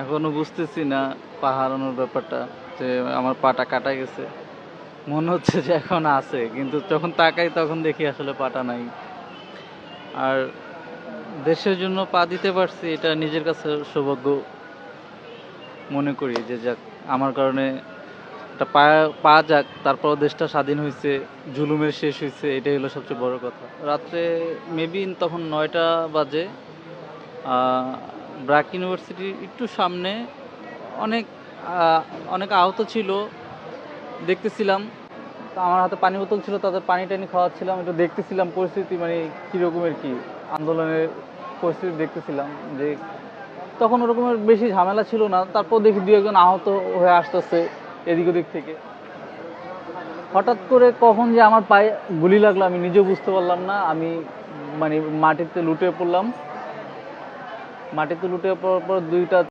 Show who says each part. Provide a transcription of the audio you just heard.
Speaker 1: এখনো বুঝতেছি না পা হারানোর ব্যাপারটা, যে আমার পাটা কাটা গেছে। মনে হচ্ছে যে এখন আছে, কিন্তু যখন তাকাই তখন দেখি আসলে পাটা নাই। আর দেশের জন্য পা দিতে পারছি, এটা নিজের কাছে সৌভাগ্য মনে করি, যে যাক আমার কারণে একটা পা পা যাক, তারপর দেশটা স্বাধীন হয়েছে, জুলুমের শেষ হয়েছে, এটাই হলো সবচেয়ে বড় কথা। রাত্রে মেবি তখন 9টা বাজে। ব্র্যাক ইউনিভার্সিটির একটু সামনে অনেক আহ, অনেক আহত ছিল, দেখতেছিলাম। তো আমার হাতে পানি বোতল ছিল, তাদের পানি টানি খাওয়াচ্ছিলাম, একটু দেখতেছিলাম পরিস্থিতি, মানে কীরকমের কি আন্দোলনের পরিস্থিতি দেখতেছিলাম। যে তখন ওরকমের বেশি ঝামেলা ছিল না, তারপর দেখি দু একজন আহত হয়ে আসতেছে এদিক ওদিক থেকে। হঠাৎ করে কখন যে আমার পায়ে গুলি লাগলো আমি নিজেও বুঝতে পারলাম না। আমি মানে মাটিতে লুটিয়ে পড়লাম। মাটিতে লুটিয়ে পড়ার পর দুইটা